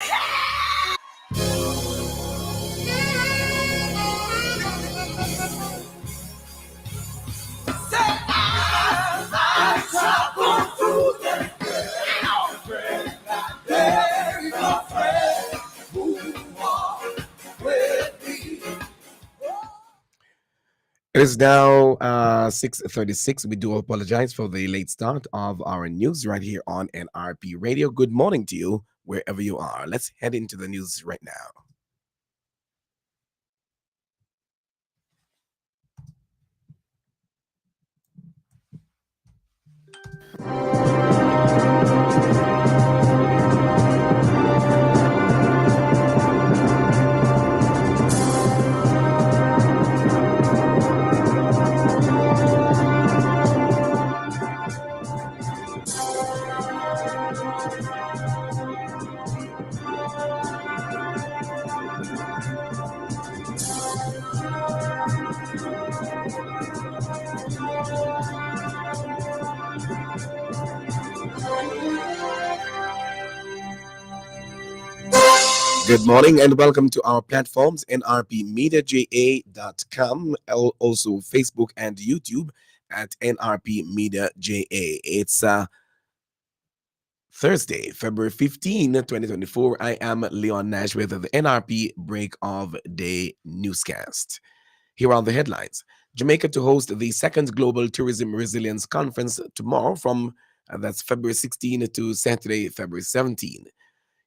It is now 6:36. We do apologize for the late start of our news right here on NRP Radio. Good morning to you, wherever you are. Let's head into the news right now. Good morning and welcome to our platforms nrpmediaja.com, also Facebook and YouTube at nrpmediaja. It's Thursday, February 15, 2024. I am Leon Nash with the NRP Break of Day newscast. Here are the headlines. Jamaica to host the second Global Tourism Resilience Conference tomorrow from that's February 16 to Saturday, February 17.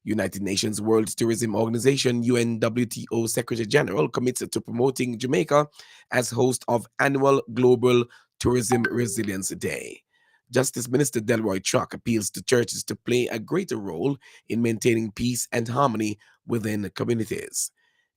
United Nations World Tourism Organization UNWTO Secretary General commits to promoting Jamaica as host of annual Global Tourism Resilience Day. Justice Minister Delroy Chuck appeals to churches to play a greater role in maintaining peace and harmony within communities.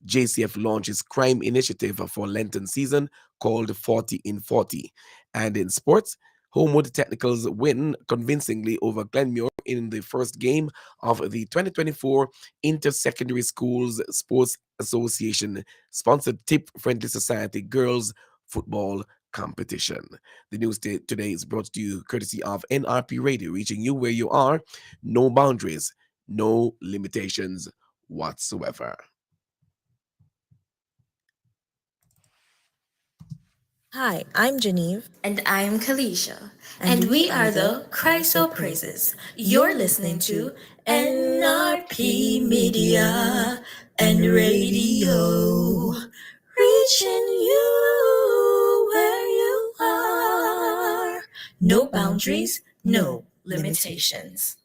JCF launches crime initiative for Lenten season called 40 in 40. And in sports, Homewood Technicals win convincingly over Glenmuir in the first game of the 2024 Inter-Secondary Schools Sports Association sponsored Tip Friendly Society Girls Football Competition. The news today is brought to you courtesy of NRP Radio, reaching you where you are. No boundaries, no limitations whatsoever. Hi, I'm Genevieve. And I'm Kalisha. And we are the Christ Praises. You're listening to NRP Media and Radio. Reaching you where you are. No boundaries, no limitations.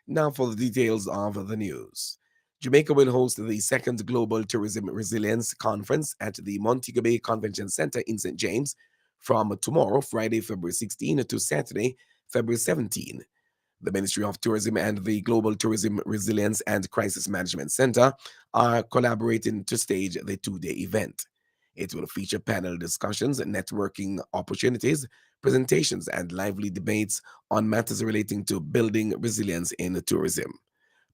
Now for the details of the news. Jamaica will host the second Global Tourism Resilience Conference at the Montego Bay Convention Center in St. James from tomorrow, Friday, February 16 to Saturday, February 17. The Ministry of Tourism and the Global Tourism Resilience and Crisis Management Center are collaborating to stage the two-day event. It will feature panel discussions, networking opportunities, presentations, and lively debates on matters relating to building resilience in tourism.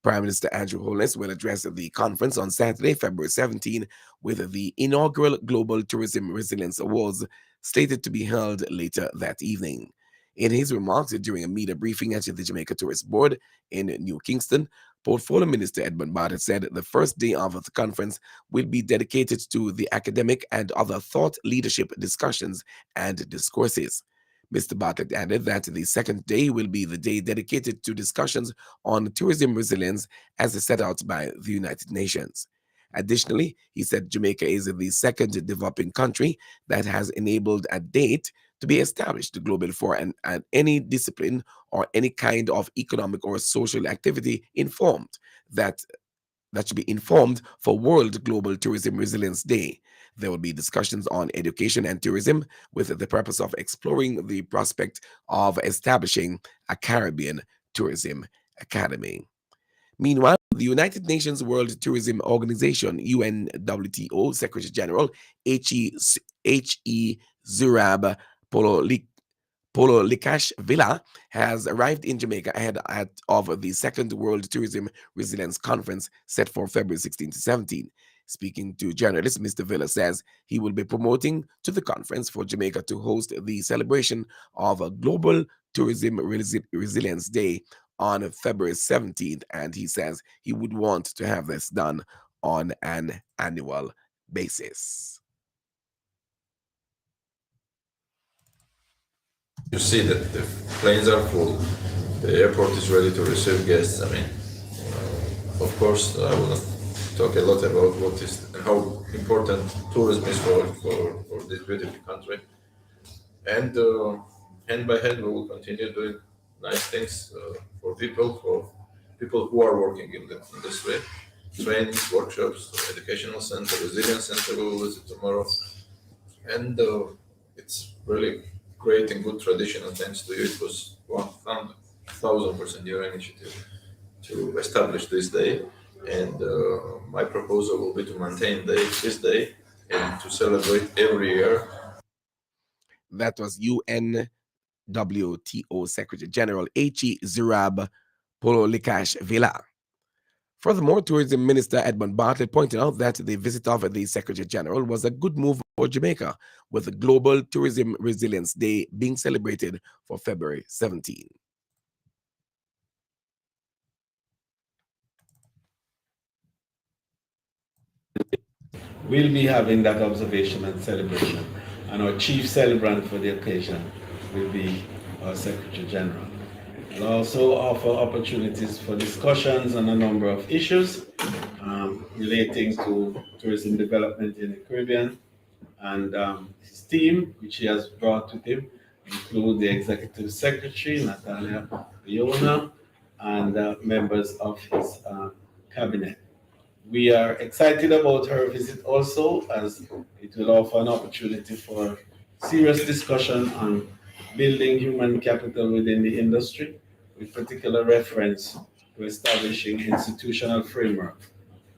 Prime Minister Andrew Holness will address the conference on Saturday, February 17, with the inaugural Global Tourism Resilience Awards slated to be held later that evening. In his remarks during a media briefing at the Jamaica Tourist Board in New Kingston, Portfolio Minister Edmund Barrett said the first day of the conference will be dedicated to the academic and other thought leadership discussions and discourses. Mr. Bartlett added that the second day will be the day dedicated to discussions on tourism resilience as set out by the United Nations. Additionally, he said Jamaica is the second developing country that has enabled a date to be established globally for any discipline or any kind of economic or social activity that should be informed for World Global Tourism Resilience Day. There will be discussions on education and tourism with the purpose of exploring the prospect of establishing a Caribbean Tourism Academy. Meanwhile, the United Nations World Tourism Organization, UNWTO Secretary General H.E. Zurab Pololikash Villa has arrived in Jamaica ahead of the second World Tourism Resilience Conference set for February 16 to 17. Speaking to journalists, Mr. Villa says he will be promoting to the conference for Jamaica to host the celebration of a Global Tourism Resilience Day on February 17th, and he says he would want to have this done on an annual basis. You see that the planes are full, the airport is ready to receive guests. I mean, of course, I will not talk a lot about what is and how important tourism is for this beautiful country. And hand by hand, we will continue doing nice things for people who are working in the industry. Trainings, workshops, educational center, resilience center we will visit tomorrow. And it's really great and good tradition, and thanks to you, it was 1,000% your initiative to establish this day. And my proposal will be to maintain this day and to celebrate every year. That was UNWTO Secretary General H.E. Zurab Pololikash Vila. Furthermore, Tourism Minister Edmund Bartlett pointed out that the visit of the Secretary General was a good move for Jamaica, with the Global Tourism Resilience Day being celebrated for February 17. We'll be having that observation and celebration, and our chief celebrant for the occasion will be our Secretary General. We'll also offer opportunities for discussions on a number of issues relating to tourism development in the Caribbean, and his team, which he has brought with him, include the Executive Secretary, Natalia Leona, and members of his cabinet. We are excited about her visit also, as it will offer an opportunity for serious discussion on building human capital within the industry, with particular reference to establishing institutional framework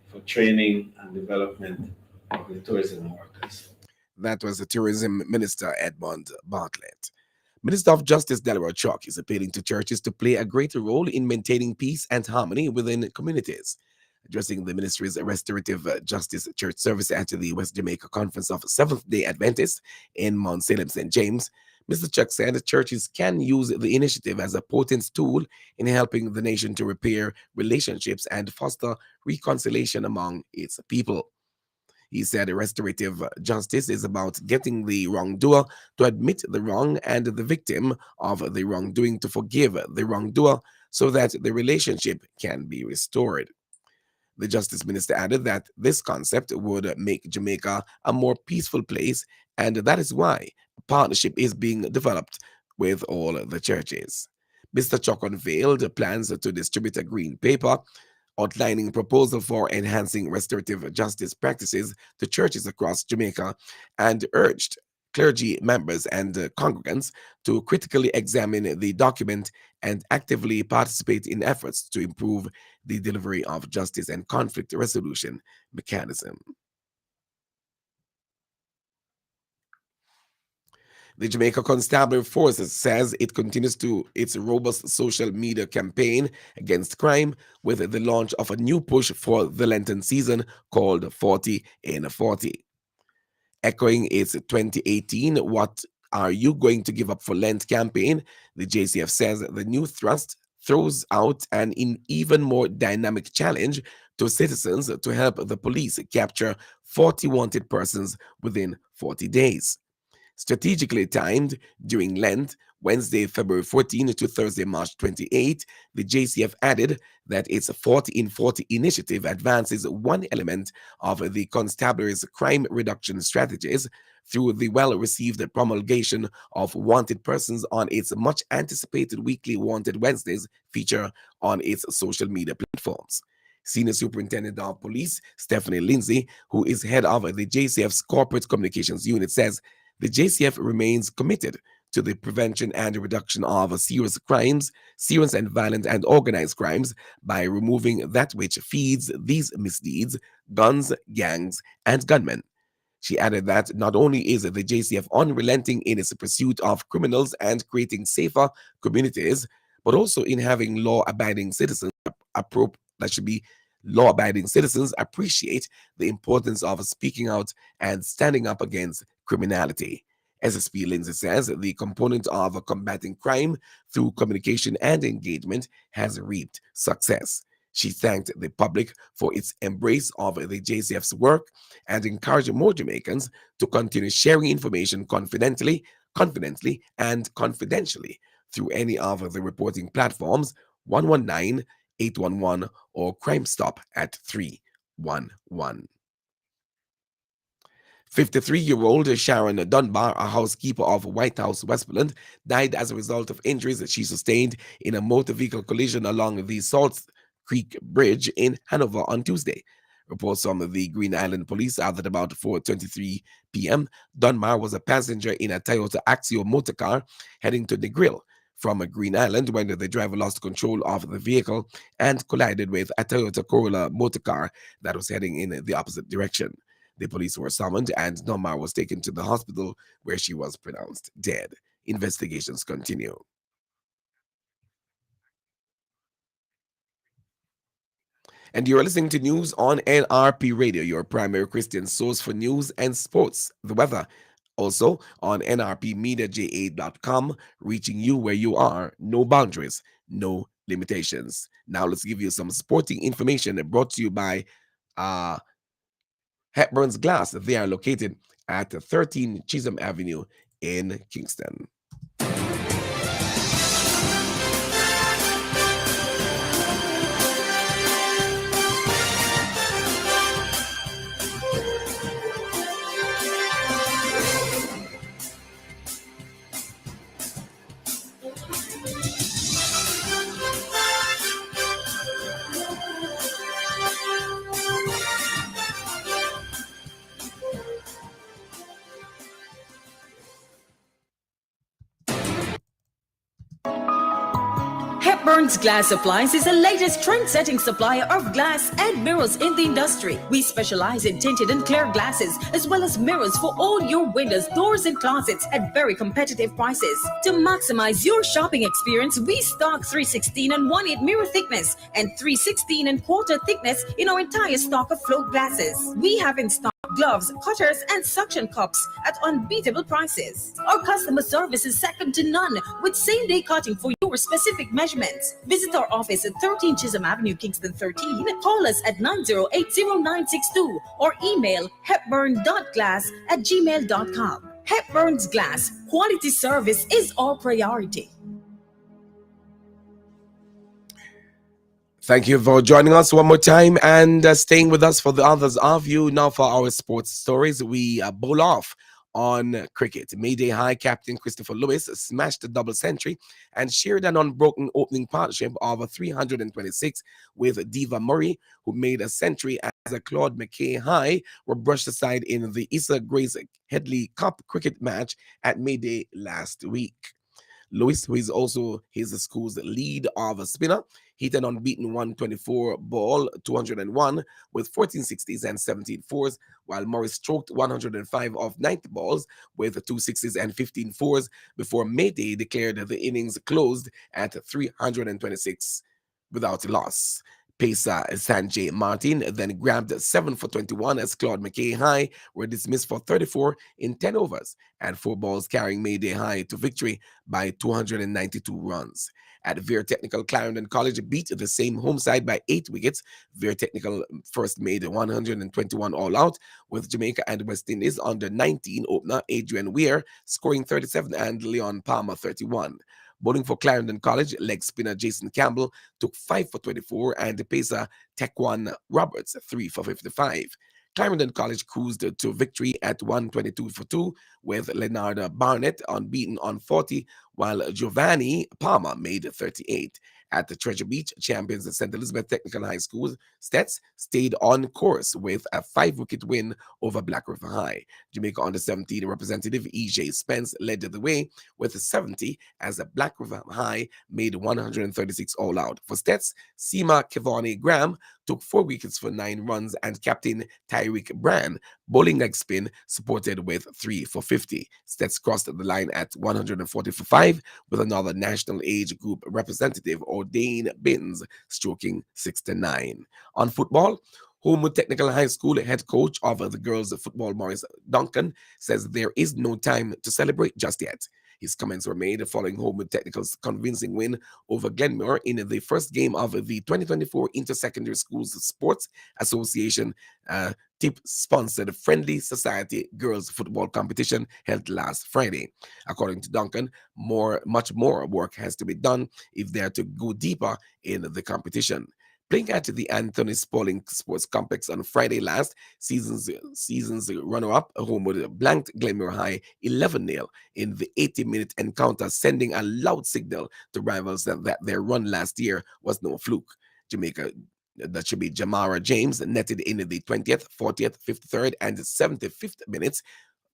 for training and development of the tourism workers. That was the Tourism Minister Edmund Bartlett. Minister of Justice Delaware Chalk is appealing to churches to play a greater role in maintaining peace and harmony within communities. Addressing the ministry's restorative justice church service at the West Jamaica Conference of Seventh-day Adventists in Mount Salem, St. James, Mr. Chuck said that churches can use the initiative as a potent tool in helping the nation to repair relationships and foster reconciliation among its people. He said restorative justice is about getting the wrongdoer to admit the wrong and the victim of the wrongdoing to forgive the wrongdoer so that the relationship can be restored. The Justice Minister added that this concept would make Jamaica a more peaceful place, and that is why a partnership is being developed with all the churches. Mr. Chalk unveiled plans to distribute a green paper outlining a proposal for enhancing restorative justice practices to churches across Jamaica, and urged clergy members and congregants to critically examine the document and actively participate in efforts to improve the delivery of justice and conflict resolution mechanism. The Jamaica Constabulary Force says it continues to its robust social media campaign against crime with the launch of a new push for the Lenten season called 40 in 40. Echoing its 2018 What Are You Going to Give Up for Lent campaign, the JCF says the new thrust throws out an even more dynamic challenge to citizens to help the police capture 40 wanted persons within 40 days. Strategically timed during Lent, Wednesday, February 14 to Thursday, March 28, the JCF added that its 40 in 40 initiative advances one element of the constabulary's crime reduction strategies through the well received promulgation of Wanted Persons on its much anticipated weekly Wanted Wednesdays feature on its social media platforms. Senior Superintendent of Police Stephanie Lindsay, who is head of the JCF's Corporate Communications Unit, says the JCF remains committed to the prevention and reduction of serious crimes, serious and violent and organized crimes, by removing that which feeds these misdeeds: guns, gangs, and gunmen. She added that not only is the JCF unrelenting in its pursuit of criminals and creating safer communities, but also in having law-abiding citizens that should be law-abiding citizens appreciate the importance of speaking out and standing up against criminality. SSP Lindsay says the component of combating crime through communication and engagement has reaped success. She thanked the public for its embrace of the JCF's work and encouraged more Jamaicans to continue sharing information confidently, and confidentially through any of the reporting platforms 119, 811, or Crime Stop at 311. 53-year-old Sharon Dunbar, a housekeeper of White House, Westmoreland, died as a result of injuries that she sustained in a motor vehicle collision along the Salt Creek Bridge in Hanover on Tuesday. Reports from the Green Island Police are that about 4:23 p.m., Dunbar was a passenger in a Toyota Axio motor car heading to the Grill from Green Island when the driver lost control of the vehicle and collided with a Toyota Corolla motor car that was heading in the opposite direction. The police were summoned and Dunbar was taken to the hospital where she was pronounced dead. Investigations continue. And you're listening to news on NRP Radio, your primary Christian source for news and sports. The weather also on nrpmediaja.com, reaching you where you are, no boundaries, no limitations. Now let's give you some sporting information brought to you by uh, Hepburn's Glass. They are located at 13 Chisholm Avenue in Kingston. Hepburn's Glass Supplies is the latest trend-setting supplier of glass and mirrors in the industry. We specialize in tinted and clear glasses, as well as mirrors for all your windows, doors, and closets at very competitive prices. To maximize your shopping experience, we stock 316 and 1/8 mirror thickness and 316 and quarter thickness in our entire stock of float glasses. We have in stock gloves, cutters, and suction cups at unbeatable prices. Our customer service is second to none, with same-day cutting for your specific measurements. Visit our office at 13 Chisholm Avenue, Kingston 13. Call us at 9080962 or email hepburn.glass@gmail.com. Hepburn's Glass, quality service is our priority. Thank you for joining us one more time and staying with us for the others of you. Now for our sports stories, we bowl off on cricket. Mayday High captain Christopher Lewis smashed a double century and shared an unbroken opening partnership of 326 with Diva Murray, who made a century as a Claude McKay High were brushed aside in the Issa Grace Headley Cup cricket match at Mayday last week. Lewis, who is also his school's lead of a spinner, hit an unbeaten 124 ball, 201 with 14 60s and 17 fours, while Morris stroked 105 off 90 balls with 2 sixes and 15 fours before Mayday declared the innings closed at 326 without a loss. Pacer Sanjay Martin then grabbed 7 for 21 as Claude McKay High were dismissed for 34 in 10 overs and 4 balls, carrying Mayday High to victory by 292 runs. At Veer Technical, Clarendon College beat the same home side by 8 wickets. Veer Technical first made 121 all out, with Jamaica and West Indies under 19 opener Adrian Weir scoring 37 and Leon Palmer 31. Bowling for Clarendon College, leg spinner Jason Campbell took 5 for 24 and the pacer Taquan Roberts 3 for 55. Clarendon College cruised to victory at 122 for 2 with Leonardo Barnett unbeaten on 40, while Giovanni Palmer made 38. At the Treasure Beach, champions at St. Elizabeth Technical High School, Stets stayed on course with a 5-wicket win over Black River High. Jamaica Under-17 representative E.J. Spence led the way with 70 as the Black River High made 136 all out. For Stets, Seema Kevani Graham took 4 wickets for 9 runs and captain Tyreek Brand bowling leg spin supported with 3 for 50. Stets crossed the line at 140 for 5 with another national age group representative O'Dane Binns stroking 69. On football, Homewood Technical High School head coach of the girls' football, Maurice Duncan, says there is no time to celebrate just yet. His comments were made following Homewood Technical's convincing win over Glenmore in the first game of the 2024 Intersecondary Schools Sports Association uh, tip-sponsored Friendly Society Girls Football Competition held last Friday. According to Duncan, much more work has to be done if they are to go deeper in the competition. Playing at the Anthony Spaulding Sports Complex on Friday last, season's runner-up Homewood blanked Glenmore High 11-0 in the 80-minute encounter, sending a loud signal to rivals that their run last year was no fluke. Jamaica that should be Jamara James netted in the 20th, 40th, 53rd, and 75th minutes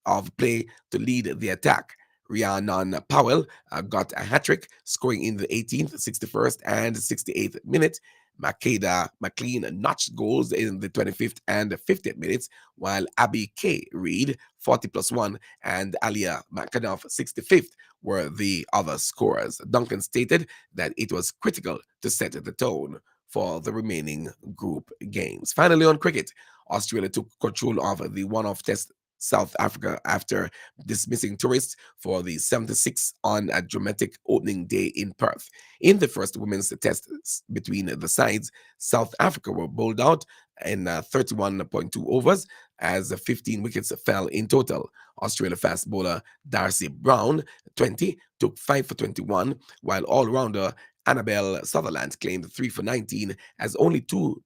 of play to lead the attack. Rhiannon Powell got a hat trick, scoring in the 18th, 61st, and 68th minute. Makeda McLean notched goals in the 25th and 50th minutes, while Abby K. Reed, 40 plus 1, and Alia McAnuff, 65th, were the other scorers. Duncan stated that it was critical to set the tone for the remaining group games. Finally, on cricket, Australia took control of the one-off test South Africa after dismissing tourists for the 76 on a dramatic opening day in Perth. In the first women's test between the sides, South Africa were bowled out in 31.2 overs as 15 wickets fell in total. Australia fast bowler Darcy Brown, 20, took 5 for 21, while all-rounder Annabelle Sutherland claimed 3 for 19 as only two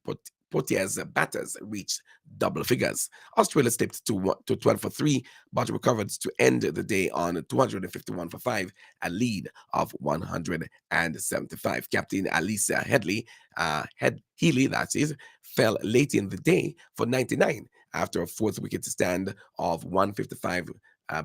Proteas batters reached double figures. Australia slipped to 12 for 3, but recovered to end the day on 251 for 5, a lead of 175. Captain Alicia Healy, that is, fell late in the day for 99 after a fourth wicket stand of 155.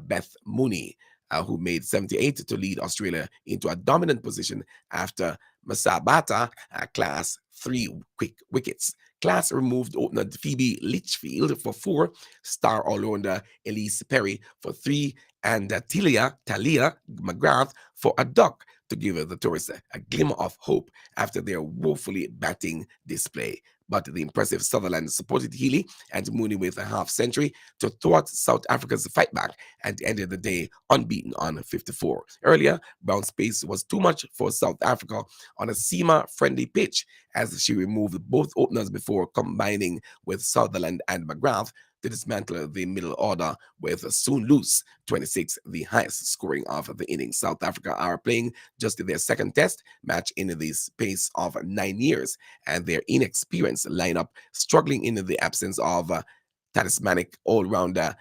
Beth Mooney, who made 78 to lead Australia into a dominant position after Masabata class 3 quick wickets. Class removed opener Phoebe Litchfield for 4, star all-rounder Elise Perry for 3, and Talia McGrath for a duck to give the tourists a glimmer of hope after their woefully batting display. But the impressive Sutherland supported Healy and Mooney with a half century to thwart South Africa's fight back and ended the day unbeaten on 54. Earlier, Brown's pace was too much for South Africa on a SEMA-friendly pitch as she removed both openers before combining with Sutherland and McGrath to dismantle the middle order with Soon Loose, 26, the highest scoring of the innings. South Africa are playing just their second test match in the space of 9 years, and their inexperienced lineup struggling in the absence of talismanic all-rounder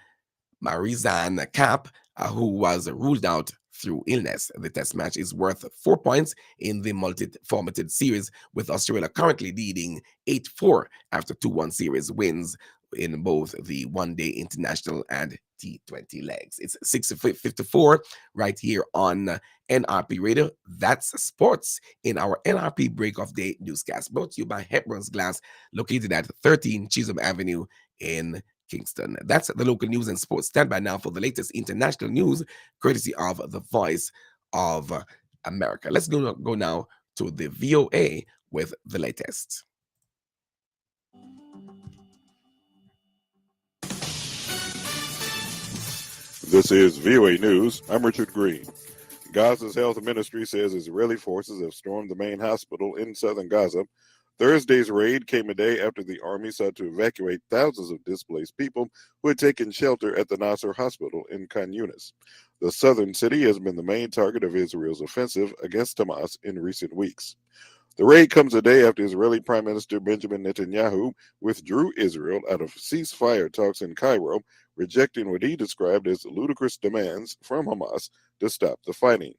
Marizanne Kapp, who was ruled out through illness. The test match is worth 4 points in the multi-formatted series, with Australia currently leading 8-4 after 2-1 series wins in both the one-day international and T20 legs. It's 6:54 right here on NRP Radio. That's sports in our NRP Break of Day newscast, brought to you by Hepburn's Glass, located at 13 Chisholm Avenue in Kingston. That's the local news and sports. Stand by now for the latest international news, courtesy of the Voice of America. Let's go now to the VOA with the latest. This is VOA News. I'm Richard Green. Gaza's health ministry says Israeli forces have stormed the main hospital in southern Gaza. Thursday's raid came a day after the army sought to evacuate thousands of displaced people who had taken shelter at the Nasser Hospital in Khan Yunis. The southern city has been the main target of Israel's offensive against Hamas in recent weeks. The raid comes a day after Israeli Prime Minister Benjamin Netanyahu withdrew Israel out of ceasefire talks in Cairo, rejecting what he described as ludicrous demands from Hamas to stop the fighting.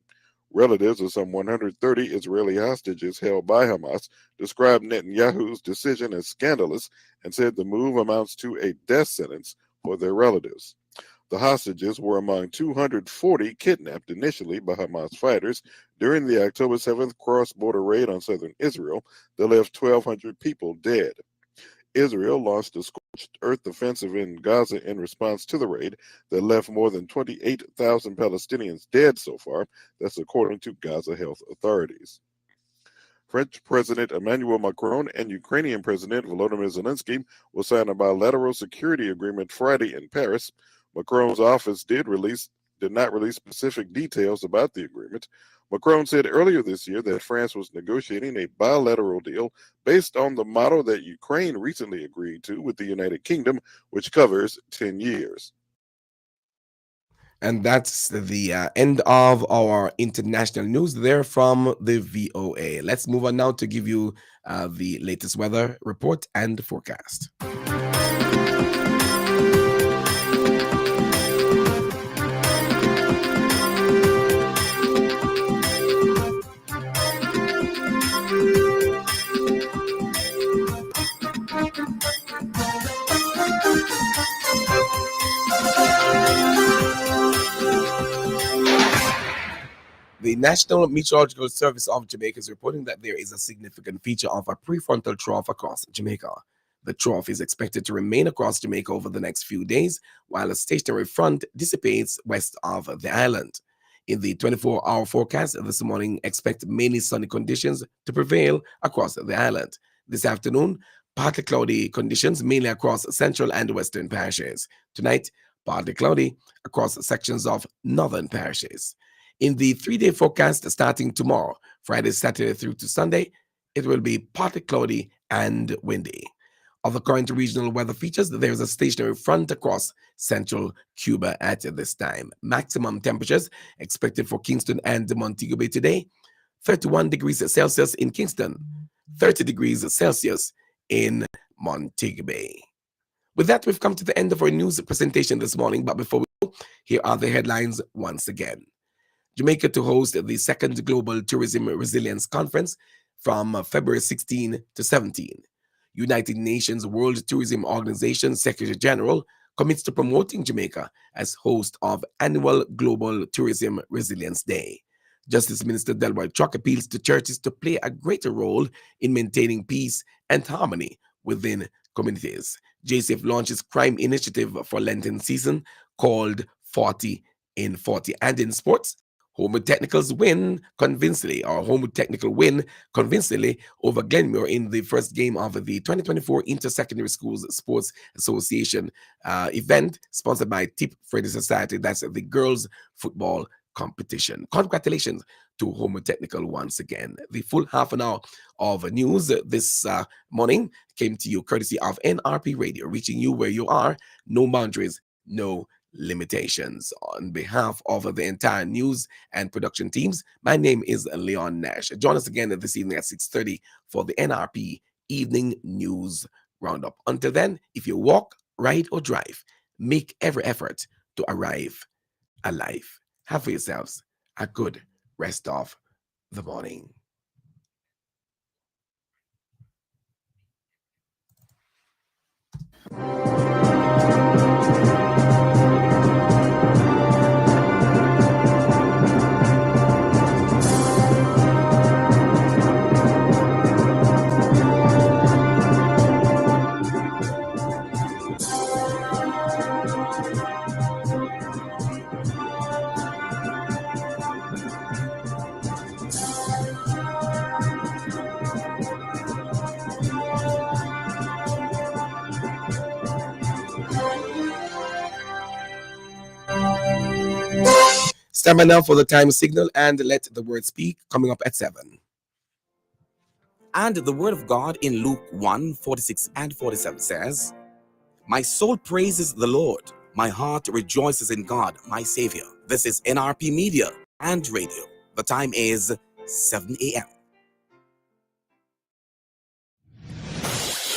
Relatives of some 130 Israeli hostages held by Hamas described Netanyahu's decision as scandalous and said the move amounts to a death sentence for their relatives. The hostages were among 240 kidnapped initially by Hamas fighters during the October 7th cross-border raid on southern Israel that left 1,200 people dead. Israel launched a scorched earth offensive in Gaza in response to the raid that left more than 28,000 Palestinians dead so far. That's according to Gaza health authorities. French President Emmanuel Macron and Ukrainian President Volodymyr Zelensky will sign a bilateral security agreement Friday in Paris. Macron's office did not release specific details about the agreement. Macron said earlier this year that France was negotiating a bilateral deal based on the model that Ukraine recently agreed to with the United Kingdom, which covers 10 years. And that's the end of our international news there from the VOA. Let's move on now to give you the latest weather report and forecast. The National Meteorological Service of Jamaica is reporting that there is a significant feature of a prefrontal trough across Jamaica. The trough is expected to remain across Jamaica over the next few days, while a stationary front dissipates west of the island. In the 24-hour forecast this morning, expect mainly sunny conditions to prevail across the island. This afternoon, partly cloudy conditions mainly across central and western parishes. Tonight, partly cloudy across sections of northern parishes. In the 3-day forecast starting tomorrow, Friday, Saturday through to Sunday, it will be partly cloudy and windy. Of the current regional weather features, there is a stationary front across central Cuba at this time. Maximum temperatures expected for Kingston and Montego Bay today: 31 degrees Celsius in Kingston, 30 degrees Celsius in Montego Bay. With that, we've come to the end of our news presentation this morning. But before we go, here are the headlines once again. Jamaica to host the second Global Tourism Resilience Conference from February 16 to 17. United Nations World Tourism Organization Secretary General commits to promoting Jamaica as host of annual Global Tourism Resilience Day. Justice Minister Delroy Chuck appeals to churches to play a greater role in maintaining peace and harmony within communities. JCF launches crime initiative for Lenten season called 40 in 40. And in sports, Homewood Technical win convincingly over Glenmore in the first game of the 2024 Inter-Secondary Schools Sports Association event sponsored by Tip Freddy Society. That's the girls' football competition. Congratulations to Homewood Technical once again. The full half an hour of news this morning came to you courtesy of NRP Radio, reaching you where you are. No boundaries, no limitations. On behalf of the entire news and production teams, my name is Leon Nash. Join us again this evening at 6:30 for the NRP Evening News Roundup. Until then, if you walk, ride, or drive, make every effort to arrive alive. Have for yourselves a good rest of the morning. Stand by now for the time signal and let the word speak, coming up at 7. And the word of God in Luke 1:46 and 47 says, "My soul praises the Lord. My heart rejoices in God, my Savior." This is NRP Media and Radio. The time is 7 a.m.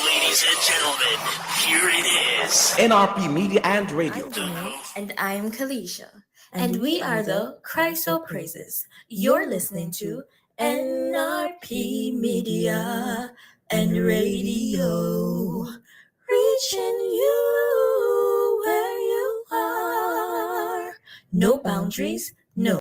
Ladies and gentlemen, here it is. NRP Media and Radio. I'm Janice. And I'm Kalisha. And we are the Christ Praises. You're listening to NRP Media and Radio. Reaching you where you are. No boundaries,